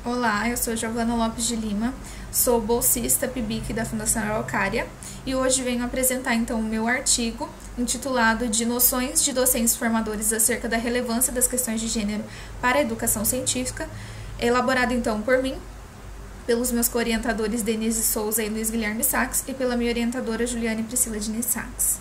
Olá, eu sou Giovana Lopes de Lima, sou bolsista PIBIC da Fundação Araucária e hoje venho apresentar então o meu artigo intitulado de Noções de Docentes Formadores acerca da relevância das questões de gênero para a educação científica, elaborado então por mim, pelos meus co-orientadores Denise Souza e Luiz Guilherme Sachs e pela minha orientadora Juliane Priscila Diniz Sachs.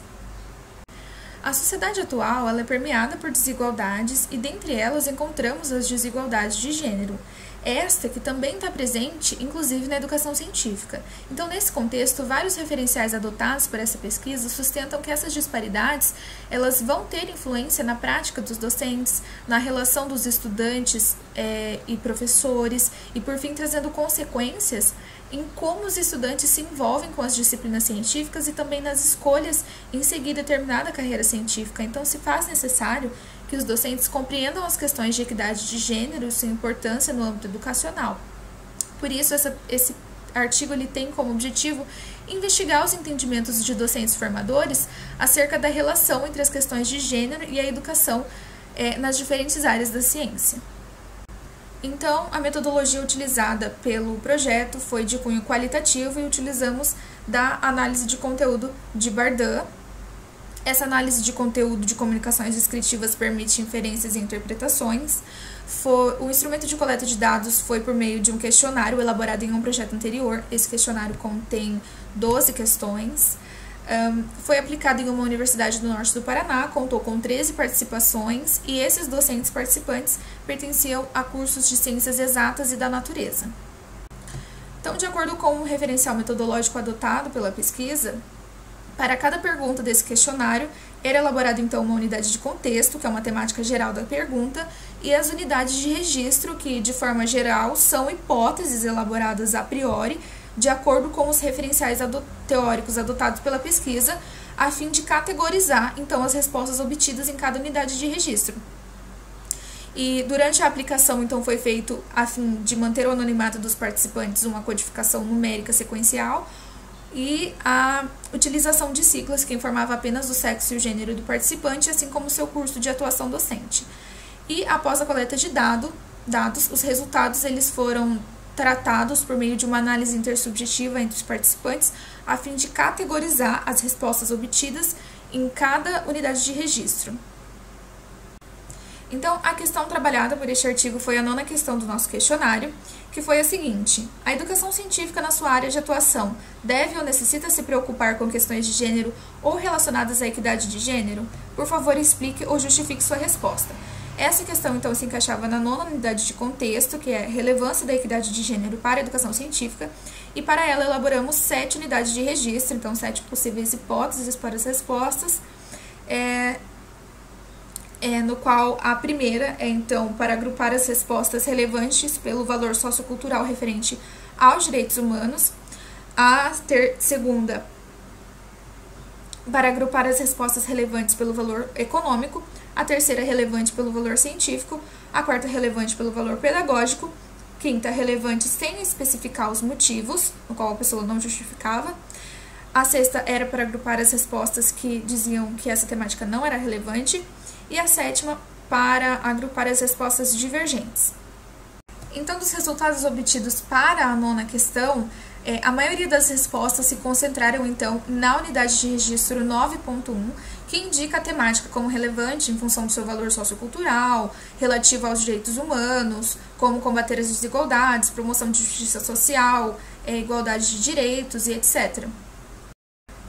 A sociedade atual ela é permeada por desigualdades e dentre elas encontramos as desigualdades de gênero. Esta que também está presente, inclusive, na educação científica. Então, nesse contexto, vários referenciais adotados por essa pesquisa sustentam que essas disparidades elas vão ter influência na prática dos docentes, na relação dos estudantes e professores, e, por fim, trazendo consequências em como os estudantes se envolvem com as disciplinas científicas e também nas escolhas em seguir determinada carreira científica. Então, se faz necessário que os docentes compreendam as questões de equidade de gênero e sua importância no âmbito educacional. Por isso, esse artigo ele tem como objetivo investigar os entendimentos de docentes formadores acerca da relação entre as questões de gênero e a educação nas diferentes áreas da ciência. Então, a metodologia utilizada pelo projeto foi de cunho qualitativo e utilizamos da análise de conteúdo de Bardin. Essa análise de conteúdo de comunicações descritivas permite inferências e interpretações. O instrumento de coleta de dados foi por meio de um questionário elaborado em um projeto anterior. Esse questionário contém 12 questões. Foi aplicado em uma universidade do norte do Paraná, contou com 13 participações e esses docentes participantes pertenciam a cursos de ciências exatas e da natureza. Então, de acordo com o referencial metodológico adotado pela pesquisa, para cada pergunta desse questionário, era elaborada então uma unidade de contexto, que é uma temática geral da pergunta, e as unidades de registro, que de forma geral são hipóteses elaboradas a priori, de acordo com os referenciais teóricos adotados pela pesquisa, a fim de categorizar então as respostas obtidas em cada unidade de registro. E durante a aplicação, então, foi feito, a fim de manter o anonimato dos participantes, uma codificação numérica sequencial, e a utilização de siglas que informava apenas o sexo e o gênero do participante, assim como o seu curso de atuação docente. E após a coleta de dados, os resultados eles foram tratados por meio de uma análise intersubjetiva entre os participantes, a fim de categorizar as respostas obtidas em cada unidade de registro. Então, a questão trabalhada por este artigo foi a 9ª questão do nosso questionário, que foi a seguinte: a educação científica na sua área de atuação deve ou necessita se preocupar com questões de gênero ou relacionadas à equidade de gênero? Por favor, explique ou justifique sua resposta. Essa questão, então, se encaixava na 9ª unidade de contexto, que é relevância da equidade de gênero para a educação científica, e para ela elaboramos 7 unidades de registro, então 7 possíveis hipóteses para as respostas, no qual a primeira é, então, para agrupar as respostas relevantes pelo valor sociocultural referente aos direitos humanos, a segunda, para agrupar as respostas relevantes pelo valor econômico, a terceira relevante pelo valor científico, a quarta relevante pelo valor pedagógico, quinta relevante sem especificar os motivos, no qual a pessoa não justificava, a sexta era para agrupar as respostas que diziam que essa temática não era relevante, e a sétima para agrupar as respostas divergentes. Então, dos resultados obtidos para a 9ª questão, a maioria das respostas se concentraram, então, na unidade de registro 9.1, que indica a temática como relevante em função do seu valor sociocultural, relativo aos direitos humanos, como combater as desigualdades, promoção de justiça social, igualdade de direitos e etc.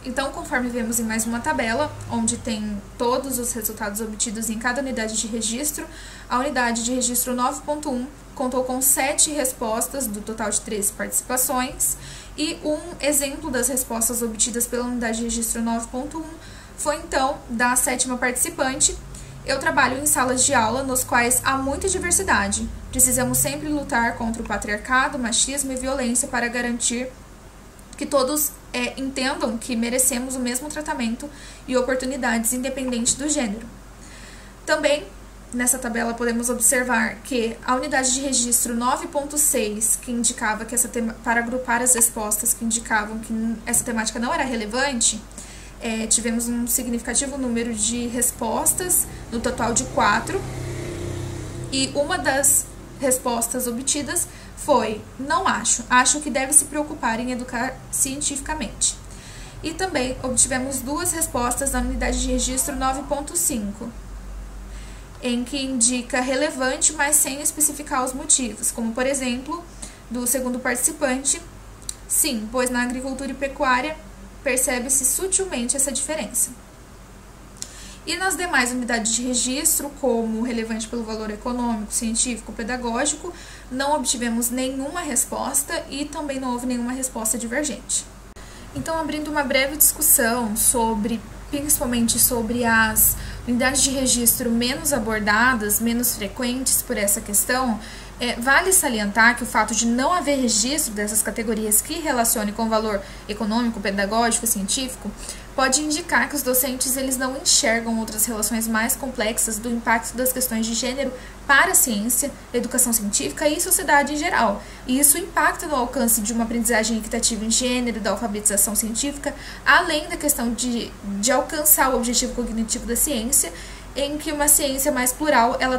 Então, conforme vemos em mais uma tabela, onde tem todos os resultados obtidos em cada unidade de registro, a unidade de registro 9.1 contou com 7 respostas, do total de 13 participações, e um exemplo das respostas obtidas pela unidade de registro 9.1 foi, então, da 7ª participante. Eu trabalho em salas de aula nos quais há muita diversidade. Precisamos sempre lutar contra o patriarcado, machismo e violência para garantir que todos entendam que merecemos o mesmo tratamento e oportunidades independente do gênero. Também, nessa tabela, podemos observar que a unidade de registro 9.6, que indicava que para agrupar as respostas que indicavam que essa temática não era relevante, tivemos um significativo número de respostas, no total de 4, e uma das respostas obtidas foi: não acho, acho que deve se preocupar em educar cientificamente. E também obtivemos 2 respostas na unidade de registro 9.5, em que indica relevante, mas sem especificar os motivos, como por exemplo, do segundo participante, sim, pois na agricultura e pecuária percebe-se sutilmente essa diferença. E nas demais unidades de registro, como relevante pelo valor econômico, científico, pedagógico, não obtivemos nenhuma resposta e também não houve nenhuma resposta divergente. Então, abrindo uma breve discussão principalmente sobre as unidades de registro menos abordadas, menos frequentes por essa questão, vale salientar que o fato de não haver registro dessas categorias que relacionem com o valor econômico, pedagógico e científico pode indicar que os docentes eles não enxergam outras relações mais complexas do impacto das questões de gênero para a ciência, educação científica e sociedade em geral. E isso impacta no alcance de uma aprendizagem equitativa em gênero, da alfabetização científica, além da questão de alcançar o objetivo cognitivo da ciência, em que uma ciência mais plural, ela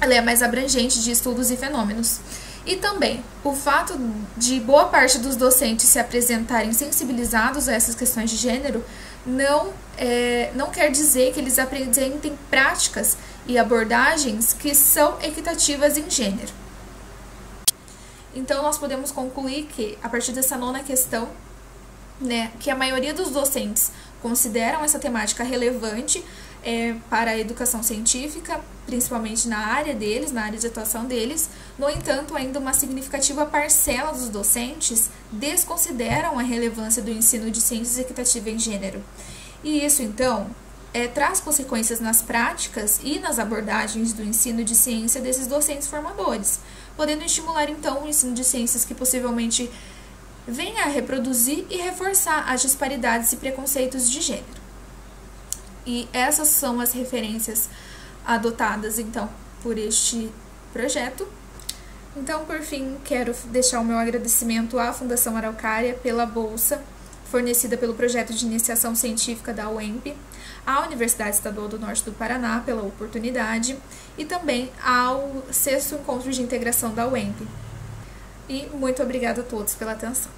é mais abrangente de estudos e fenômenos. E também, o fato de boa parte dos docentes se apresentarem sensibilizados a essas questões de gênero não quer dizer que eles apresentem práticas e abordagens que são equitativas em gênero. Então, nós podemos concluir que, a partir dessa 9ª questão, que a maioria dos docentes consideram essa temática relevante para a educação científica, principalmente na área deles, na área de atuação deles. No entanto, ainda uma significativa parcela dos docentes desconsideram a relevância do ensino de ciências equitativa em gênero. E isso, então, traz consequências nas práticas e nas abordagens do ensino de ciência desses docentes formadores, podendo estimular, então, o ensino de ciências que possivelmente venha a reproduzir e reforçar as disparidades e preconceitos de gênero. E essas são as referências adotadas, então, por este projeto. Então, por fim, quero deixar o meu agradecimento à Fundação Araucária pela bolsa fornecida pelo projeto de iniciação científica da UEMP, à Universidade Estadual do Norte do Paraná pela oportunidade e também ao 6º Encontro de Integração da UEMP. E muito obrigada a todos pela atenção.